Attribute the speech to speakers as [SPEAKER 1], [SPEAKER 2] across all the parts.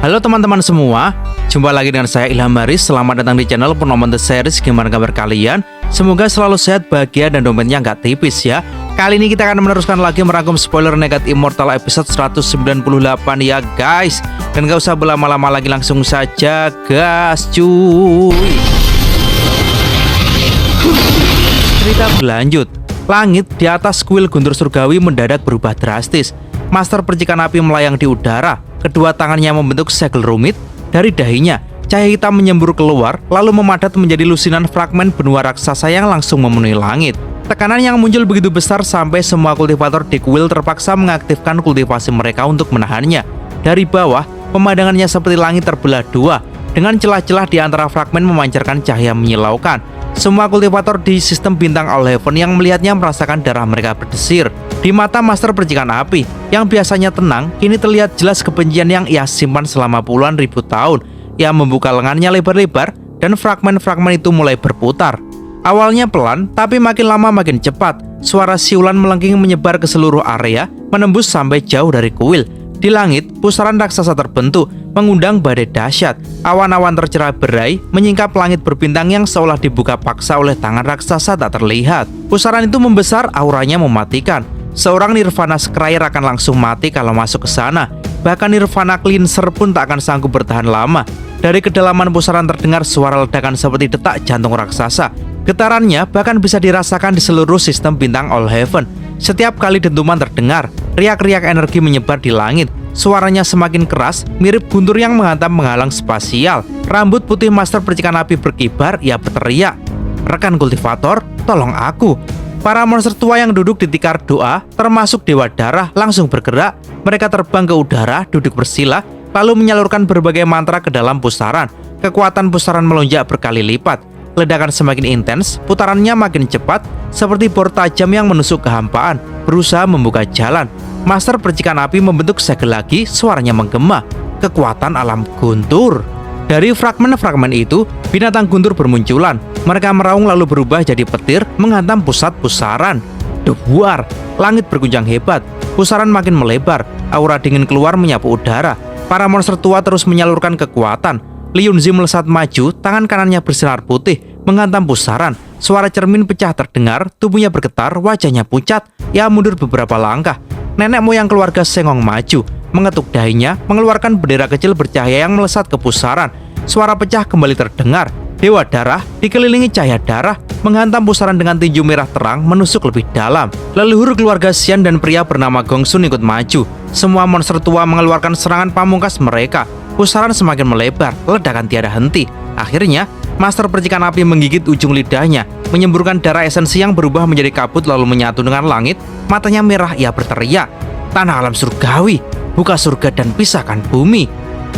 [SPEAKER 1] Halo teman-teman semua, jumpa lagi dengan saya Ilham Haris. Selamat datang di channel Penonton The Series. Gimana kabar kalian? Semoga selalu sehat, bahagia, dan dompetnya nggak tipis ya. Kali ini kita akan meneruskan lagi merangkum spoiler Negat Immortal episode 198 ya guys. Dan gak usah berlama-lama lagi, langsung saja gas cuy. Cerita berlanjut. Langit di atas kuil Guntur Surgawi mendadak berubah drastis. Master percikan api melayang di udara. Kedua tangannya membentuk segel rumit. Dari dahinya, cahaya hitam menyembur keluar, lalu memadat menjadi lusinan fragmen benua raksasa yang langsung memenuhi langit. Tekanan yang muncul begitu besar sampai semua kultivator di kuil terpaksa mengaktifkan kultivasi mereka untuk menahannya. Dari bawah, pemandangannya seperti langit terbelah dua, dengan celah-celah di antara fragmen memancarkan cahaya menyilaukan. Semua kultivator di sistem bintang All Heaven yang melihatnya merasakan darah mereka berdesir. Di mata Master Percikan Api, yang biasanya tenang, kini terlihat jelas kebencian yang ia simpan selama puluhan ribu tahun. Ia membuka lengannya lebar-lebar, dan fragmen-fragmen itu mulai berputar. Awalnya pelan, tapi makin lama makin cepat. Suara siulan melengking menyebar ke seluruh area, menembus sampai jauh dari kuil. Di langit, pusaran raksasa terbentuk, mengundang badai dahsyat. Awan-awan tercerai berai, menyingkap langit berbintang yang seolah dibuka paksa oleh tangan raksasa tak terlihat. Pusaran itu membesar, auranya mematikan. Seorang Nirvana Scryer akan langsung mati kalau masuk ke sana. Bahkan Nirvana Cleanser pun tak akan sanggup bertahan lama. Dari kedalaman pusaran terdengar suara ledakan seperti detak jantung raksasa. Getarannya bahkan bisa dirasakan di seluruh sistem bintang All Heaven. Setiap kali dentuman terdengar, riak-riak energi menyebar di langit. Suaranya semakin keras, mirip guntur yang menghantam menghalang spasial. Rambut putih Master Percikan Api berkibar, ia berteriak, "Rekan kultivator, tolong aku." Para monster tua yang duduk di tikar doa, termasuk Dewa Darah, langsung bergerak. Mereka terbang ke udara, duduk bersila, lalu menyalurkan berbagai mantra ke dalam pusaran. Kekuatan pusaran melonjak berkali lipat. Ledakan semakin intens, putarannya makin cepat, seperti bor tajam yang menusuk kehampaan, berusaha membuka jalan. Master Percikan Api membentuk segel lagi, suaranya menggema. Kekuatan alam guntur. Dari fragmen-fragmen itu, binatang guntur bermunculan. Mereka meraung lalu berubah jadi petir, menghantam pusat pusaran. Duar, langit berguncang hebat. Pusaran makin melebar, aura dingin keluar menyapu udara. Para monster tua terus menyalurkan kekuatan. Li Yunzi melesat maju, tangan kanannya bersinar putih, menghantam pusaran. Suara cermin pecah terdengar, tubuhnya bergetar, wajahnya pucat. Ia mundur beberapa langkah. Nenek moyang keluarga Sengong maju, mengetuk dahinya, mengeluarkan bendera kecil bercahaya yang melesat ke pusaran. Suara pecah kembali terdengar. Dewa Darah dikelilingi cahaya darah, menghantam pusaran dengan tinju merah terang menusuk lebih dalam. Leluhur keluarga Xian dan pria bernama Gong Sun ikut maju. Semua monster tua mengeluarkan serangan pamungkas mereka. Pusaran semakin melebar, ledakan tiada henti. Akhirnya, Master Percikan Api menggigit ujung lidahnya, menyemburkan darah esensi yang berubah menjadi kabut lalu menyatu dengan langit. Matanya merah, ia berteriak, "Tanah alam surgawi, buka surga dan pisahkan bumi."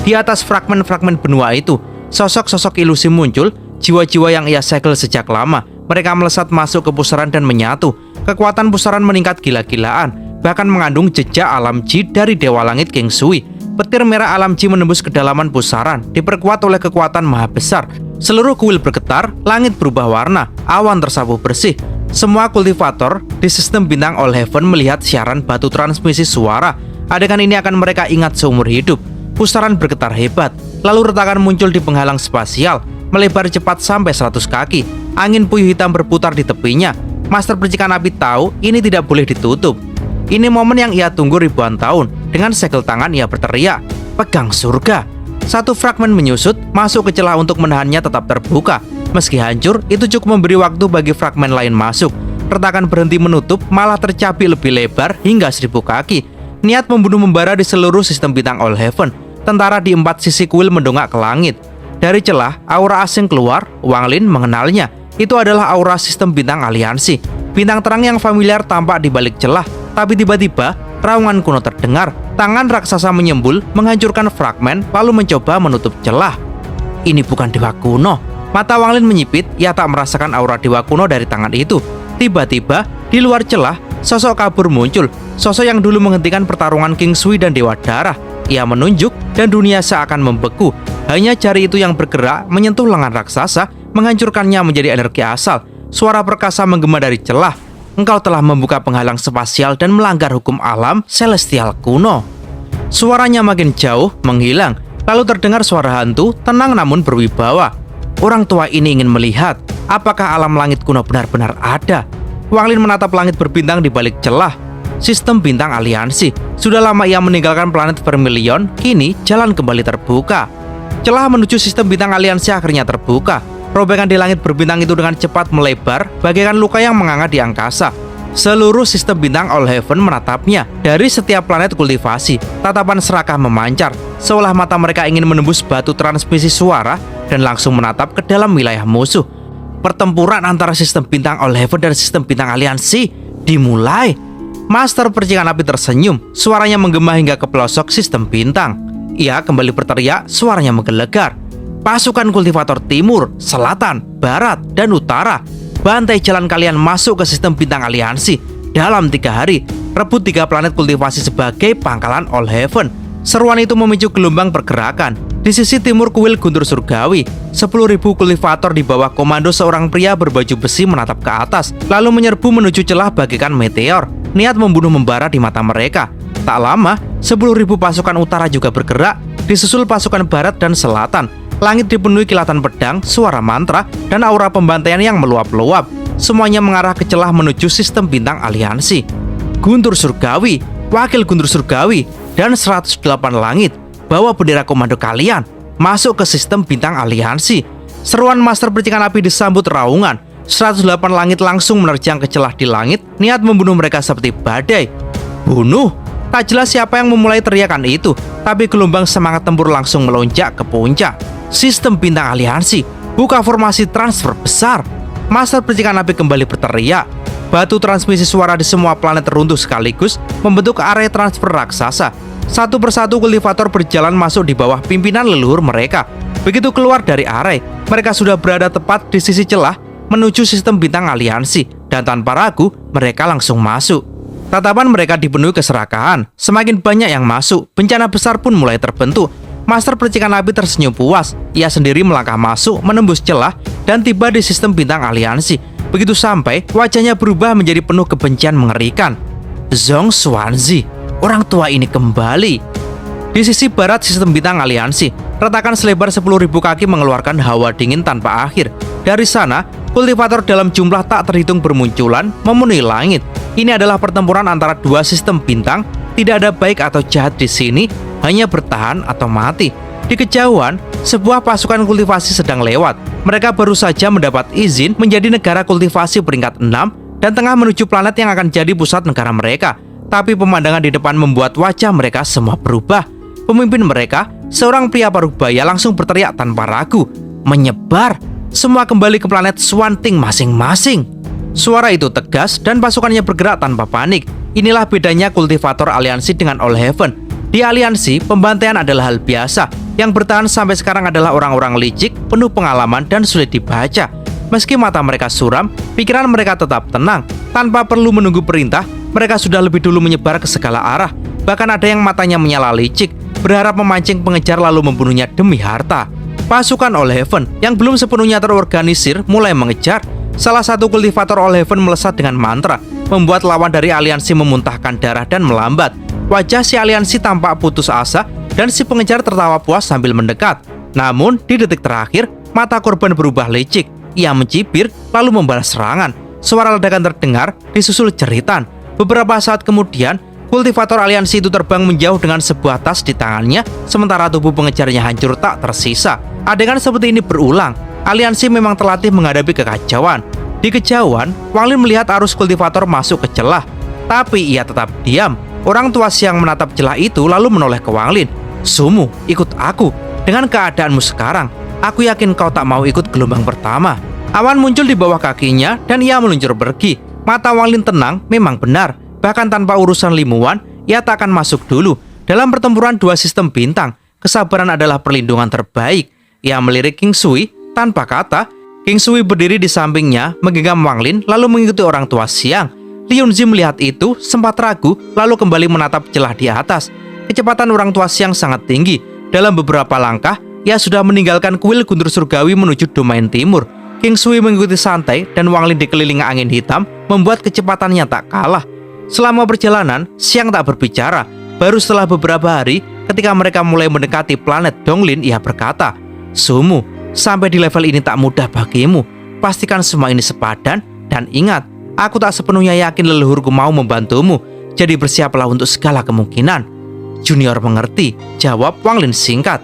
[SPEAKER 1] Di atas fragmen-fragmen benua itu, sosok-sosok ilusi muncul, jiwa-jiwa yang ia segel sejak lama. Mereka melesat masuk ke pusaran dan menyatu. Kekuatan pusaran meningkat gila-gilaan, bahkan mengandung jejak alam Ji dari Dewa Langit King Sui. Petir merah alam Ji menembus kedalaman pusaran, diperkuat oleh kekuatan maha besar. Seluruh kuil bergetar, langit berubah warna, awan tersapu bersih. Semua kultivator di sistem bintang All Heaven melihat siaran batu transmisi suara. Adegan ini akan mereka ingat seumur hidup. Pusaran bergetar hebat, lalu retakan muncul di penghalang spasial, melebar cepat sampai 100 kaki. Angin puyuh hitam berputar di tepinya. Master Percikan Api tahu ini tidak boleh ditutup. Ini momen yang ia tunggu ribuan tahun. Dengan segel tangan ia berteriak, "Pegang surga." Satu fragmen menyusut, masuk ke celah untuk menahannya tetap terbuka. Meski hancur, itu cukup memberi waktu bagi fragmen lain masuk. Retakan berhenti menutup, malah tercapai lebih lebar hingga 1000 kaki. Niat membunuh membara di seluruh sistem bintang All Heaven. Tentara di 4 sisi kuil mendongak ke langit. Dari celah, aura asing keluar. Wang Lin mengenalnya. Itu adalah aura sistem bintang aliansi. Bintang terang yang familiar tampak di balik celah. Tapi tiba-tiba, raungan kuno terdengar. Tangan raksasa menyembul, menghancurkan fragmen, lalu mencoba menutup celah. Ini bukan dewa kuno. Mata Wang Lin menyipit, ia tak merasakan aura dewa kuno dari tangan itu. Tiba-tiba, di luar celah, sosok kabur muncul. Sosok yang dulu menghentikan pertarungan King Sui dan Dewa Darah. Ia menunjuk, dan dunia seakan membeku. Hanya jari itu yang bergerak, menyentuh lengan raksasa, menghancurkannya menjadi energi asal. Suara perkasa menggema dari celah. "Engkau telah membuka penghalang spasial dan melanggar hukum alam celestial kuno." Suaranya makin jauh, menghilang. Lalu terdengar suara hantu, tenang namun berwibawa. Orang tua ini ingin melihat apakah alam langit kuno benar-benar ada. Wang Lin menatap langit berbintang di balik celah sistem bintang aliansi. Sudah lama ia meninggalkan planet Vermilion, kini jalan kembali terbuka. Celah menuju sistem bintang aliansi akhirnya terbuka. Robekan di langit berbintang itu dengan cepat melebar, bagaikan luka yang menganga di angkasa. Seluruh sistem bintang All Heaven menatapnya. Dari setiap planet kultivasi, tatapan serakah memancar, seolah mata mereka ingin menembus batu transmisi suara dan langsung menatap ke dalam wilayah musuh. Pertempuran antara sistem bintang All Heaven dan sistem bintang aliansi dimulai. Master percikan api tersenyum, suaranya menggema hingga ke pelosok sistem bintang. Ia kembali berteriak, suaranya menggelegar. Pasukan kultivator timur, selatan, barat, dan utara, bantai jalan kalian masuk ke sistem bintang aliansi. Dalam 3 hari, rebut 3 planet kultivasi sebagai pangkalan All Heaven. Seruan itu memicu gelombang pergerakan. Di sisi timur kuil Guntur Surgawi, 10.000 kultivator di bawah komando seorang pria berbaju besi menatap ke atas, lalu menyerbu menuju celah bagaikan meteor. Niat membunuh membara di mata mereka. Tak lama, 10.000 pasukan utara juga bergerak, disusul pasukan barat dan selatan. Langit dipenuhi kilatan pedang, suara mantra, dan aura pembantaian yang meluap-luap. Semuanya mengarah ke celah menuju sistem bintang aliansi. Guntur Surgawi, wakil Guntur Surgawi, dan 108 langit, bawa bendera komando kalian, masuk ke sistem bintang aliansi. Seruan master percikan api disambut raungan. 108 langit langsung menerjang ke celah di langit, niat membunuh mereka seperti badai. Bunuh! Tak jelas siapa yang memulai teriakan itu, tapi gelombang semangat tempur langsung melonjak ke puncak. Sistem bintang aliansi, buka formasi transfer besar. Master percikan api kembali berteriak. Batu transmisi suara di semua planet runtuh sekaligus, membentuk area transfer raksasa. Satu persatu kultivator berjalan masuk di bawah pimpinan leluhur mereka. Begitu keluar dari area, mereka sudah berada tepat di sisi celah menuju sistem bintang aliansi, dan tanpa ragu mereka langsung masuk. Tatapan mereka dipenuhi keserakahan. Semakin banyak yang masuk, bencana besar pun mulai terbentuk. Master percikan api tersenyum puas. Ia sendiri melangkah masuk, menembus celah, dan tiba di sistem bintang aliansi. Begitu sampai, wajahnya berubah menjadi penuh kebencian mengerikan. Zhong Xuanzi, orang tua ini kembali. Di sisi barat sistem bintang aliansi, retakan selebar 10.000 kaki mengeluarkan hawa dingin tanpa akhir. Dari sana, kultivator dalam jumlah tak terhitung bermunculan, memenuhi langit. Ini adalah pertempuran antara 2 sistem bintang. Tidak ada baik atau jahat di sini, hanya bertahan atau mati. Di kejauhan, sebuah pasukan kultivasi sedang lewat. Mereka baru saja mendapat izin menjadi negara kultivasi peringkat 6 dan tengah menuju planet yang akan jadi pusat negara mereka. Tapi pemandangan di depan membuat wajah mereka semua berubah. Pemimpin mereka, seorang pria parubaya, langsung berteriak tanpa ragu. Menyebar! Semua kembali ke planet Swanting masing-masing. Suara itu tegas dan pasukannya bergerak tanpa panik. Inilah bedanya kultivator aliansi dengan All Heaven. Di aliansi, pembantaian adalah hal biasa. Yang bertahan sampai sekarang adalah orang-orang licik, penuh pengalaman, dan sulit dibaca. Meski mata mereka suram, pikiran mereka tetap tenang. Tanpa perlu menunggu perintah, mereka sudah lebih dulu menyebar ke segala arah. Bahkan ada yang matanya menyala licik, berharap memancing pengejar lalu membunuhnya demi harta. Pasukan All Heaven yang belum sepenuhnya terorganisir mulai mengejar. Salah satu kultivator All Heaven melesat dengan mantra, membuat lawan dari aliansi memuntahkan darah dan melambat. Wajah si aliansi tampak putus asa dan si pengejar tertawa puas sambil mendekat. Namun di detik terakhir, mata korban berubah licik. Ia mencibir lalu membalas serangan. Suara ledakan terdengar disusul jeritan. Beberapa saat kemudian, kultivator aliansi itu terbang menjauh dengan sebuah tas di tangannya, sementara tubuh pengejarnya hancur tak tersisa. Adegan seperti ini berulang. Aliansi memang terlatih menghadapi kekacauan. Di kejauhan, Wang Lin melihat arus kultivator masuk ke celah. Tapi ia tetap diam. Orang tua siang menatap celah itu lalu menoleh ke Wang Lin. Sumu, ikut aku. Dengan keadaanmu sekarang, aku yakin kau tak mau ikut gelombang pertama. Awan muncul di bawah kakinya dan ia meluncur pergi. Mata Wang Lin tenang, memang benar. Bahkan tanpa urusan limuan, ia tak akan masuk dulu. Dalam pertempuran 2 sistem bintang, kesabaran adalah perlindungan terbaik. Ia melirik King Sui tanpa kata. King Sui berdiri di sampingnya, menggenggam Wang Lin lalu mengikuti orang tua siang. Li Yunzi melihat itu, sempat ragu, lalu kembali menatap celah di atas. Kecepatan orang tua siang sangat tinggi. Dalam beberapa langkah, ia sudah meninggalkan kuil Guntur Surgawi menuju domain timur. King Sui mengikuti santai dan Wang Lin dikelilingi angin hitam, membuat kecepatannya tak kalah. Selama perjalanan, siang tak berbicara. Baru setelah beberapa hari, Ketika mereka mulai mendekati planet Donglin, ia berkata, "Sumu, sampai di level ini tak mudah bagimu. Pastikan semua ini sepadan, dan ingat, aku tak sepenuhnya yakin leluhurku mau membantumu. Jadi bersiaplah untuk segala kemungkinan." Junior mengerti, jawab Wang Lin singkat.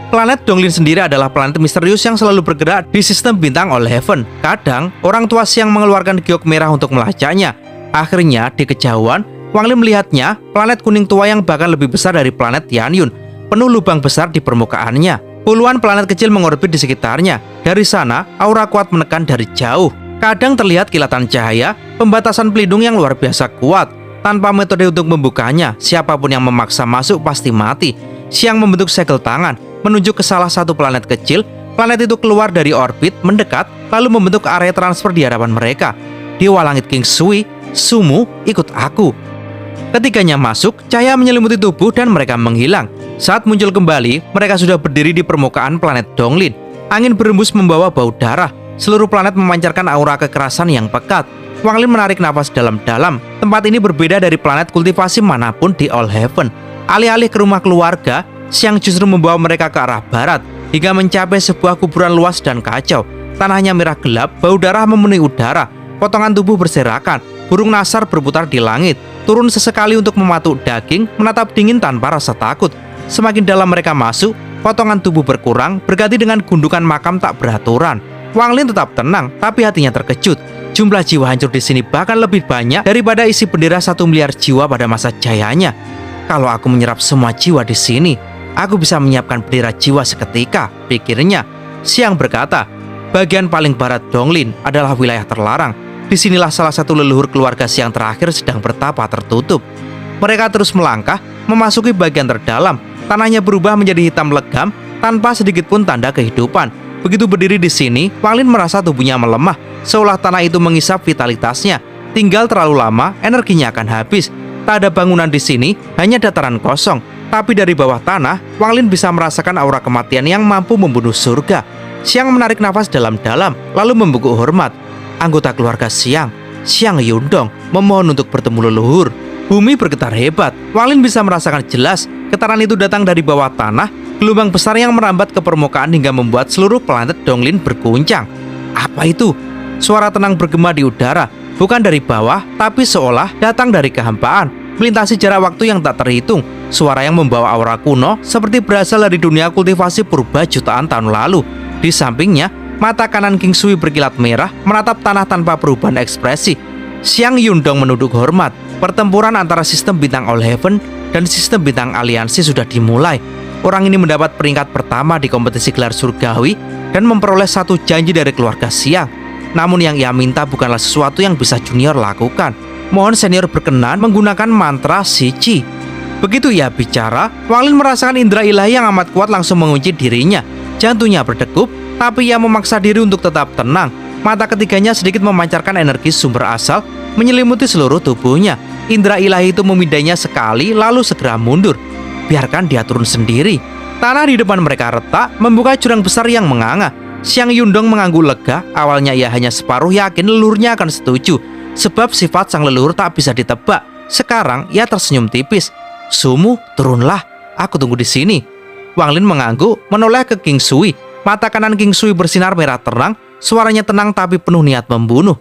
[SPEAKER 1] Planet Donglin sendiri adalah planet misterius yang selalu bergerak di sistem bintang All-Heaven. Kadang, orang tua Xiang mengeluarkan giok merah untuk melacaknya. Akhirnya, di kejauhan, Wang Lin melihatnya, planet kuning tua yang bahkan lebih besar dari planet Tianyun, penuh lubang besar di permukaannya. Puluhan planet kecil mengorbit di sekitarnya. Dari sana, aura kuat menekan dari jauh. Kadang terlihat kilatan cahaya, pembatasan pelindung yang luar biasa kuat. Tanpa metode untuk membukanya, siapapun yang memaksa masuk pasti mati. Xiang membentuk segel tangan, menunjuk ke salah satu planet kecil. Planet itu keluar dari orbit, mendekat, lalu membentuk area transfer di hadapan mereka. Dewa Langit King Sui, "Sumu, ikut aku." Ketiganya masuk, cahaya menyelimuti tubuh dan mereka menghilang. Saat muncul kembali, mereka sudah berdiri di permukaan planet Donglin. Angin berembus membawa bau darah. Seluruh planet memancarkan aura kekerasan yang pekat. Wang Lin menarik napas dalam-dalam. Tempat ini berbeda dari planet kultivasi manapun di All-Heaven. Alih-alih ke rumah keluarga, Xiang justru membawa mereka ke arah barat, hingga mencapai sebuah kuburan luas dan kacau. Tanahnya merah gelap, bau darah memenuhi udara. Potongan tubuh berserakan, burung nasar berputar di langit. Turun sesekali untuk mematuk daging, menatap dingin tanpa rasa takut. Semakin dalam mereka masuk, potongan tubuh berkurang, berganti dengan gundukan makam tak beraturan. Wang Lin tetap tenang, tapi hatinya terkejut. Jumlah jiwa hancur di sini bahkan lebih banyak daripada isi bendera 1 miliar jiwa pada masa jayanya. Kalau aku menyerap semua jiwa di sini, aku bisa menyiapkan bendera jiwa seketika, pikirnya. Xiang berkata, bagian paling barat Donglin adalah wilayah terlarang. Disinilah salah satu leluhur keluarga Xiang terakhir sedang bertapa tertutup. Mereka terus melangkah, memasuki bagian terdalam. Tanahnya berubah menjadi hitam legam, tanpa sedikit pun tanda kehidupan. Begitu berdiri di sini, Wang Lin merasa tubuhnya melemah, seolah tanah itu mengisap vitalitasnya. Tinggal terlalu lama, energinya akan habis. Tak ada bangunan di sini, hanya dataran kosong. Tapi dari bawah tanah, Wang Lin bisa merasakan aura kematian yang mampu membunuh surga. Xiang menarik nafas dalam-dalam, lalu membungkuk hormat. Anggota keluarga Xiang, Xiang Yundong, memohon untuk bertemu leluhur. Bumi bergetar hebat. Wang Lin bisa merasakan jelas, getaran itu datang dari bawah tanah, gelombang besar yang merambat ke permukaan hingga membuat seluruh planet Donglin berguncang. Apa itu? Suara tenang bergema di udara, bukan dari bawah, tapi seolah datang dari kehampaan, melintasi jarak waktu yang tak terhitung. Suara yang membawa aura kuno, seperti berasal dari dunia kultivasi purba jutaan tahun lalu. Di sampingnya, mata kanan King Sui berkilat merah, menatap tanah tanpa perubahan ekspresi. Xiang Yundong menunduk hormat. Pertempuran antara sistem bintang All-Heaven dan sistem bintang aliansi sudah dimulai. Orang ini mendapat peringkat pertama di kompetisi gelar surgawi dan memperoleh satu janji dari keluarga Xiang. Namun yang ia minta bukanlah sesuatu yang bisa junior lakukan. Mohon senior berkenan menggunakan mantra Shichi. Begitu ia bicara, Wang Lin merasakan indera ilahi yang amat kuat langsung mengunci dirinya. Jantungnya berdegup, tapi ia memaksa diri untuk tetap tenang. Mata ketiganya sedikit memancarkan energi sumber asal, menyelimuti seluruh tubuhnya. Indera ilahi itu memindainya sekali, lalu segera mundur. Biarkan dia turun sendiri. Tanah di depan mereka retak, membuka jurang besar yang menganga. Xiang Yundong mengangguk lega. Awalnya ia hanya separuh yakin leluhurnya akan setuju, sebab sifat sang leluhur tak bisa ditebak. Sekarang ia tersenyum tipis. Sumu, turunlah. Aku tunggu di sini. Wang Lin mengangguk, menoleh ke King Sui. Mata kanan King Sui bersinar merah terang. Suaranya tenang tapi penuh niat membunuh.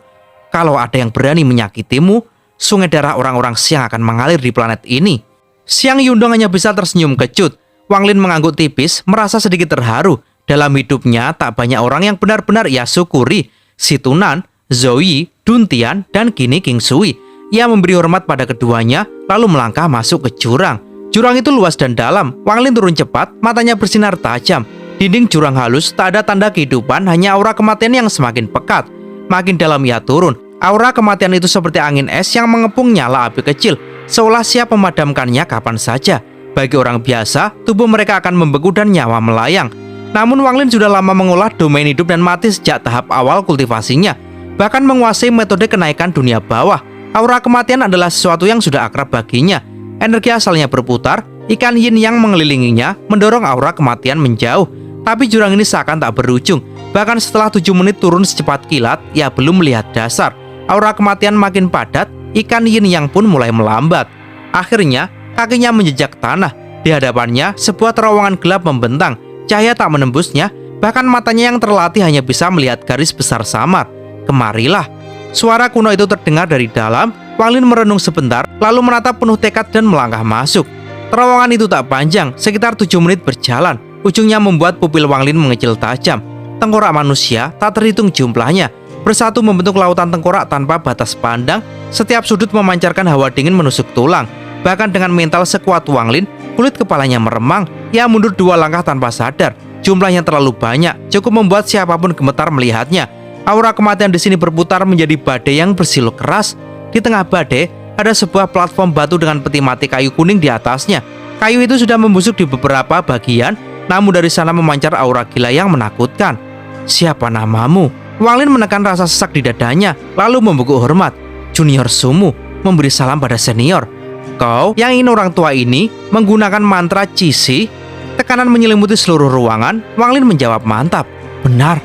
[SPEAKER 1] Kalau ada yang berani menyakitimu, sungai darah orang-orang Xiang akan mengalir di planet ini. Xiang Yundong hanya bisa tersenyum kecut. Wang Lin mengangguk tipis, merasa sedikit terharu. Dalam hidupnya tak banyak orang yang benar-benar ia syukuri. Si Tunan, Zoe, Duntian, dan kini King Sui. Ia memberi hormat pada keduanya, lalu melangkah masuk ke jurang. Jurang itu luas dan dalam. Wang Lin turun cepat, matanya bersinar tajam. Dinding jurang halus, tak ada tanda kehidupan, hanya aura kematian yang semakin pekat. Makin dalam ia turun. Aura kematian itu seperti angin es yang mengepung nyala api kecil, seolah siap memadamkannya kapan saja. Bagi orang biasa, tubuh mereka akan membeku dan nyawa melayang. Namun Wang Lin sudah lama mengolah domain hidup dan mati sejak tahap awal kultivasinya, bahkan menguasai metode kenaikan dunia bawah. Aura kematian adalah sesuatu yang sudah akrab baginya. Energi asalnya berputar, ikan yin yang mengelilinginya mendorong aura kematian menjauh. Tapi jurang ini seakan tak berujung. Bahkan setelah 7 menit turun secepat kilat, ia belum melihat dasar. Aura kematian makin padat, ikan yin yang pun mulai melambat. Akhirnya, kakinya menjejak tanah. Di hadapannya, sebuah terowongan gelap membentang. Cahaya tak menembusnya, bahkan matanya yang terlatih hanya bisa melihat garis besar samar. Kemarilah. Suara kuno itu terdengar dari dalam. Wang Lin merenung sebentar, lalu menatap penuh tekad dan melangkah masuk. Terowongan itu tak panjang, sekitar 7 menit berjalan. Ujungnya membuat pupil Wang Lin mengecil tajam. Tengkorak manusia tak terhitung jumlahnya, bersatu membentuk lautan tengkorak tanpa batas pandang. Setiap sudut memancarkan hawa dingin menusuk tulang. Bahkan dengan mental sekuat Wang Lin, kulit kepalanya meremang. Ia mundur 2 langkah tanpa sadar. Jumlahnya terlalu banyak, cukup membuat siapapun gemetar melihatnya. Aura kematian di sini berputar menjadi badai yang bersiul keras. Di tengah badai, ada sebuah platform batu dengan peti mati kayu kuning di atasnya. Kayu itu sudah membusuk di beberapa bagian, namun dari sana memancar aura gila yang menakutkan. Siapa namamu? Wang Lin menekan rasa sesak di dadanya, lalu membungkuk hormat. Junior Sumu, memberi salam pada senior. Kau yang ingin orang tua ini menggunakan mantra Cisi? Tekanan menyelimuti seluruh ruangan. Wang Lin menjawab mantap. Benar.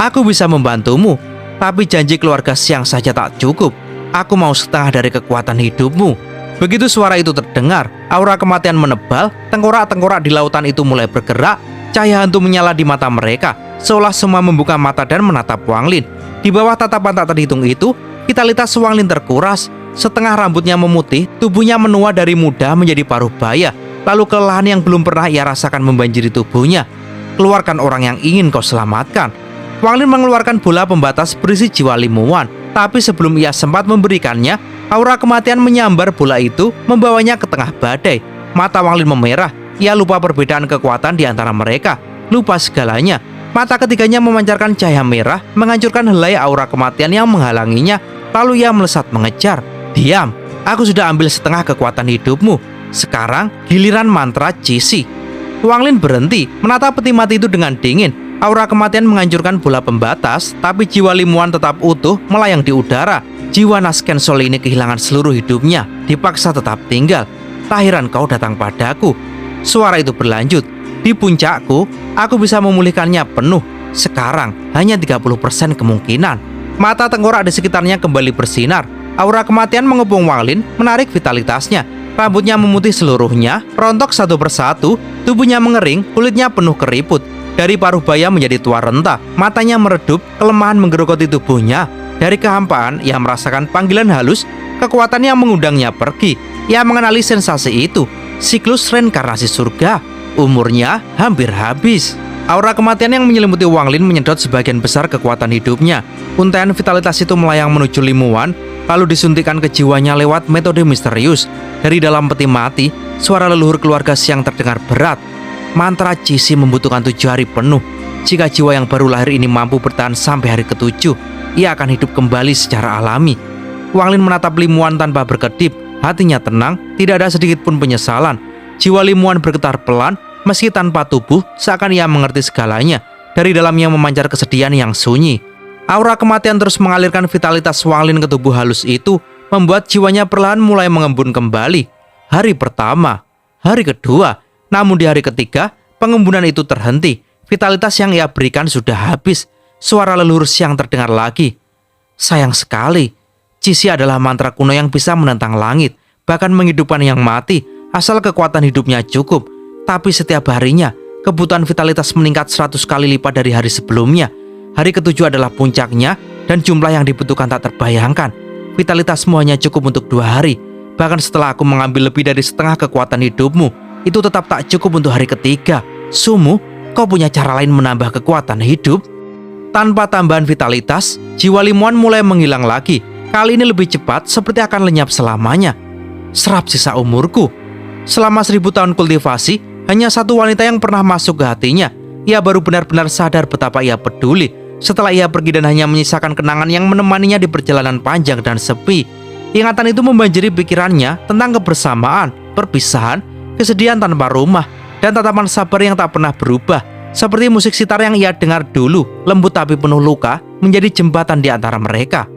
[SPEAKER 1] Aku bisa membantumu, tapi janji keluarga Siang saja tak cukup. Aku mau setengah dari kekuatan hidupmu. Begitu suara itu terdengar, aura kematian menebal. Tengkorak-tengkorak di lautan itu mulai bergerak. Cahaya hantu menyala di mata mereka, seolah semua membuka mata dan menatap Wang Lin. Di bawah tatapan tak terhitung itu, vitalitas Wang Lin terkuras. Setengah rambutnya memutih, tubuhnya menua dari muda menjadi paruh baya. Lalu kelelahan yang belum pernah ia rasakan membanjiri tubuhnya. Keluarkan orang yang ingin kau selamatkan. Wang Lin mengeluarkan bola pembatas berisi jiwa limuan. Tapi sebelum ia sempat memberikannya, aura kematian menyambar bola itu, membawanya ke tengah badai. Mata Wang Lin memerah. Ia lupa perbedaan kekuatan di antara mereka. Lupa segalanya. Mata ketiganya memancarkan cahaya merah, menghancurkan helai aura kematian yang menghalanginya. Lalu ia melesat mengejar. Diam, aku sudah ambil setengah kekuatan hidupmu. Sekarang giliran mantra Cisi. Wang Lin berhenti, menatap peti mati itu dengan dingin. Aura kematian menghancurkan bola pembatas, tapi jiwa limuan tetap utuh melayang di udara. Jiwa Nasken Sol ini kehilangan seluruh hidupnya, dipaksa tetap tinggal. Tak heran kau datang padaku. Suara itu berlanjut. Di puncakku, aku bisa memulihkannya penuh. Sekarang hanya 30% kemungkinan. Mata tengkorak di sekitarnya kembali bersinar. Aura kematian mengepung Wang Lin, menarik vitalitasnya. Rambutnya memutih seluruhnya, rontok satu persatu. Tubuhnya mengering, kulitnya penuh keriput. Dari paruh baya menjadi tua renta, matanya meredup, kelemahan menggerogoti tubuhnya. Dari kehampaan, ia merasakan panggilan halus, kekuatan yang mengundangnya pergi. Ia mengenali sensasi itu, siklus reinkarnasi surga. Umurnya hampir habis. Aura kematian yang menyelimuti Wang Lin menyedot sebagian besar kekuatan hidupnya. Untaian vitalitas itu melayang menuju limuan, lalu disuntikkan ke jiwanya lewat metode misterius. Dari dalam peti mati, suara leluhur keluarga Siang terdengar berat. Mantra Cisi membutuhkan 7 hari penuh. Jika jiwa yang baru lahir ini mampu bertahan sampai hari ke-7, ia akan hidup kembali secara alami. Wang Lin menatap limuan tanpa berkedip. Hatinya tenang, tidak ada sedikit pun penyesalan. Jiwa limuan bergetar pelan, meski tanpa tubuh, seakan ia mengerti segalanya. Dari dalamnya memancar kesedihan yang sunyi. Aura kematian terus mengalirkan vitalitas Wang Lin ke tubuh halus itu, membuat jiwanya perlahan mulai mengembun kembali. Hari pertama, hari kedua, namun di hari ketiga, pengembunan itu terhenti. Vitalitas yang ia berikan sudah habis. Suara leluhur Siang terdengar lagi. Sayang sekali, Cisi adalah mantra kuno yang bisa menentang langit, bahkan menghidupkan yang mati, asal kekuatan hidupnya cukup. Tapi setiap harinya, kebutuhan vitalitas meningkat 100 kali lipat dari hari sebelumnya. Hari ke-7 adalah puncaknya, dan jumlah yang dibutuhkan tak terbayangkan. Vitalitasmu hanya cukup untuk 2 hari. Bahkan setelah aku mengambil lebih dari setengah kekuatan hidupmu, itu tetap tak cukup untuk hari ketiga. Sumu, kau punya cara lain menambah kekuatan hidup? Tanpa tambahan vitalitas, jiwa limuan mulai menghilang lagi. Kali ini lebih cepat, seperti akan lenyap selamanya. Serap sisa umurku. Selama 1000 tahun kultivasi, hanya satu wanita yang pernah masuk ke hatinya. Ia baru benar-benar sadar betapa ia peduli. Setelah ia pergi dan hanya menyisakan kenangan yang menemaninya di perjalanan panjang dan sepi. Ingatan itu membanjiri pikirannya tentang kebersamaan, perpisahan, kesedihan tanpa rumah, dan tatapan sabar yang tak pernah berubah. Seperti musik sitar yang ia dengar dulu, lembut tapi penuh luka, menjadi jembatan di antara mereka.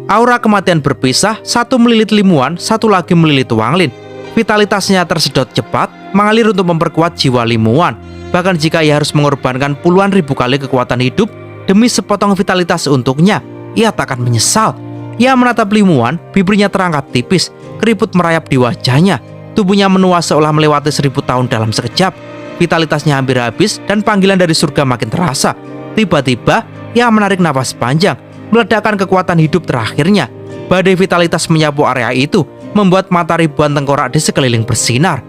[SPEAKER 1] Aura kematian berpisah, satu melilit limuan, satu lagi melilit Wang Lin. Vitalitasnya tersedot cepat, mengalir untuk memperkuat jiwa limuan. Bahkan jika ia harus mengorbankan puluhan ribu kali kekuatan hidup demi sepotong vitalitas untuknya, ia tak akan menyesal. Ia menatap limuan, bibirnya terangkat tipis, keriput merayap di wajahnya. Tubuhnya menua seolah melewati 1000 tahun dalam sekejap. Vitalitasnya hampir habis dan panggilan dari surga makin terasa. Tiba-tiba, ia menarik napas panjang, meledakkan kekuatan hidup terakhirnya. Badai vitalitas menyapu area itu, membuat mata ribuan tengkorak di sekeliling bersinar.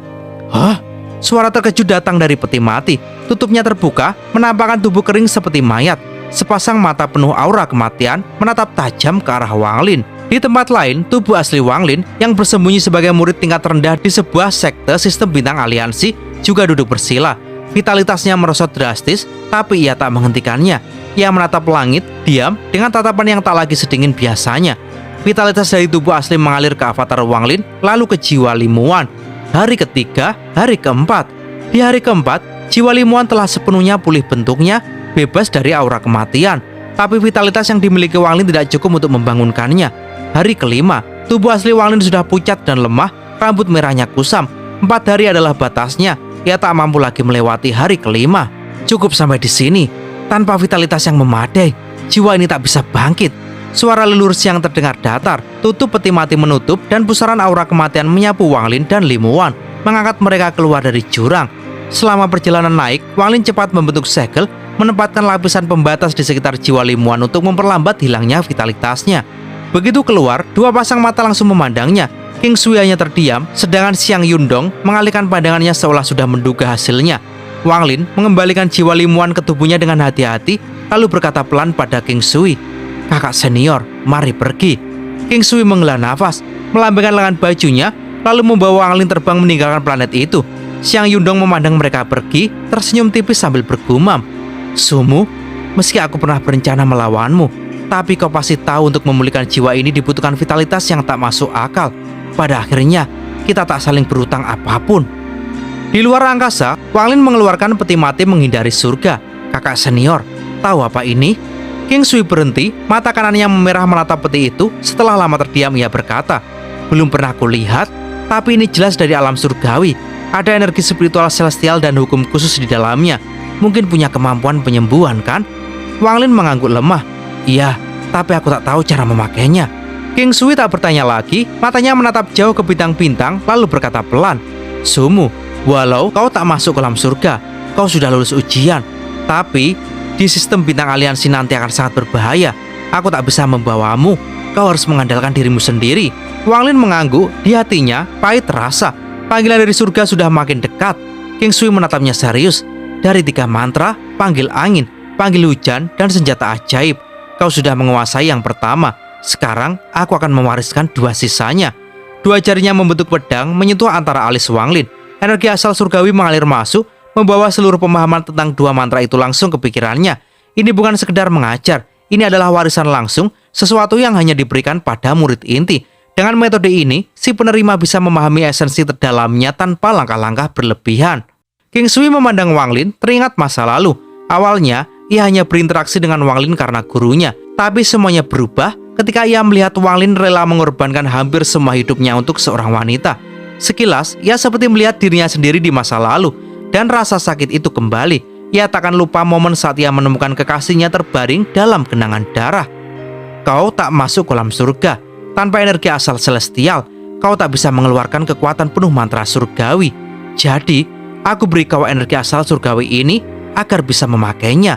[SPEAKER 1] Hah? Suara terkejut datang dari peti mati. Tutupnya terbuka, menampakkan tubuh kering seperti mayat. Sepasang mata penuh aura kematian menatap tajam ke arah Wang Lin. Di tempat lain, tubuh asli Wang Lin yang bersembunyi sebagai murid tingkat rendah di sebuah sekte sistem bintang aliansi juga duduk bersila. Vitalitasnya merosot drastis, tapi ia tak menghentikannya. Ia menatap langit, diam, dengan tatapan yang tak lagi sedingin biasanya. Vitalitas dari tubuh asli mengalir ke avatar Wang Lin, lalu ke jiwa Limuan. Hari ketiga, hari keempat. Di hari keempat, jiwa Limuan telah sepenuhnya pulih bentuknya, bebas dari aura kematian. Tapi vitalitas yang dimiliki Wang Lin tidak cukup untuk membangunkannya. Hari kelima, tubuh asli Wang Lin sudah pucat dan lemah, rambut merahnya kusam. 4 hari adalah batasnya. Ia tak mampu lagi melewati hari kelima. Cukup sampai di sini. Tanpa vitalitas yang memadai, jiwa ini tak bisa bangkit. Suara leluhur siang terdengar datar. Tutup peti mati menutup dan pusaran aura kematian menyapu Wang Lin dan Limuan, mengangkat mereka keluar dari jurang. Selama perjalanan naik, Wang Lin cepat membentuk segel, menempatkan lapisan pembatas di sekitar jiwa Limuan untuk memperlambat hilangnya vitalitasnya. Begitu keluar, 2 pasang mata langsung memandangnya. King Sui hanya terdiam, sedangkan Xiang Yundong mengalihkan pandangannya seolah sudah menduga hasilnya. Wang Lin mengembalikan jiwa Limuan ke tubuhnya dengan hati-hati, lalu berkata pelan pada King Sui, "Kakak senior, mari pergi." King Sui menghela nafas, melambaikan lengan bajunya, lalu membawa Wang Lin terbang meninggalkan planet itu. Xiang Yundong memandang mereka pergi, tersenyum tipis sambil bergumam, "Sumu, meski aku pernah berencana melawanmu, tapi kau pasti tahu untuk memulihkan jiwa ini dibutuhkan vitalitas yang tak masuk akal. Pada akhirnya, kita tak saling berutang apapun." Di luar angkasa, Wang Lin mengeluarkan peti mati menghindari surga. "Kakak senior, tahu apa ini?" King Sui berhenti, mata kanannya memerah menatap peti itu. Setelah lama terdiam, ia berkata, "Belum pernah kulihat, tapi ini jelas dari alam surgawi. Ada energi spiritual celestial dan hukum khusus di dalamnya. Mungkin punya kemampuan penyembuhan, kan?" Wang Lin mengangguk lemah. "Iya, tapi aku tak tahu cara memakainya." King Sui tak bertanya lagi, matanya menatap jauh ke bintang-bintang, lalu berkata pelan, "Sumu, walau kau tak masuk ke alam surga, kau sudah lulus ujian. Tapi di sistem bintang aliansi nanti akan sangat berbahaya. Aku tak bisa membawamu. Kau harus mengandalkan dirimu sendiri." Wang Lin mengangguk, di hatinya pahit terasa. Panggilan dari surga sudah makin dekat. King Sui menatapnya serius. "Dari 3 mantra, panggil angin, panggil hujan, dan senjata ajaib. Kau sudah menguasai yang pertama. Sekarang aku akan mewariskan 2 sisanya." 2 jarinya membentuk pedang menyentuh antara alis Wang Lin. Energi asal surgawi mengalir masuk, membawa seluruh pemahaman tentang 2 mantra itu langsung ke pikirannya. Ini bukan sekedar mengajar, ini adalah warisan langsung, sesuatu yang hanya diberikan pada murid inti. Dengan metode ini, si penerima bisa memahami esensi terdalamnya tanpa langkah-langkah berlebihan. King Sui memandang Wang Lin, teringat masa lalu. Awalnya, ia hanya berinteraksi dengan Wang Lin karena gurunya, tapi semuanya berubah ketika ia melihat Wang Lin rela mengorbankan hampir semua hidupnya untuk seorang wanita. Sekilas, ia seperti melihat dirinya sendiri di masa lalu, dan rasa sakit itu kembali. Ia takkan lupa momen saat ia menemukan kekasihnya terbaring dalam genangan darah. "Kau tak masuk kolam surga. Tanpa energi asal celestial, kau tak bisa mengeluarkan kekuatan penuh mantra surgawi. Jadi, aku beri kau energi asal surgawi ini agar bisa memakainya."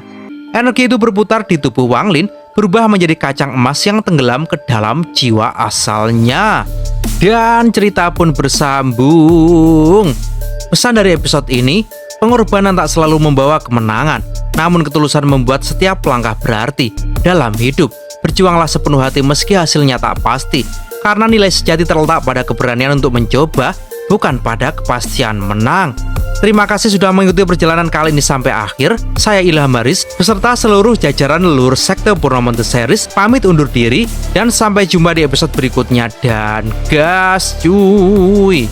[SPEAKER 1] Energi itu berputar di tubuh Wang Lin, berubah menjadi kacang emas yang tenggelam ke dalam jiwa asalnya. Dan cerita pun bersambung. Pesan dari episode ini, pengorbanan tak selalu membawa kemenangan, namun ketulusan membuat setiap langkah berarti. Dalam hidup, berjuanglah sepenuh hati meski hasilnya tak pasti, karena nilai sejati terletak pada keberanian untuk mencoba, bukan pada kepastian menang. Terima kasih sudah mengikuti perjalanan kali ini sampai akhir. Saya Ilham Haris beserta seluruh jajaran leluhur sekte Purnomo The Series pamit undur diri, dan sampai jumpa di episode berikutnya. Dan gas cuy.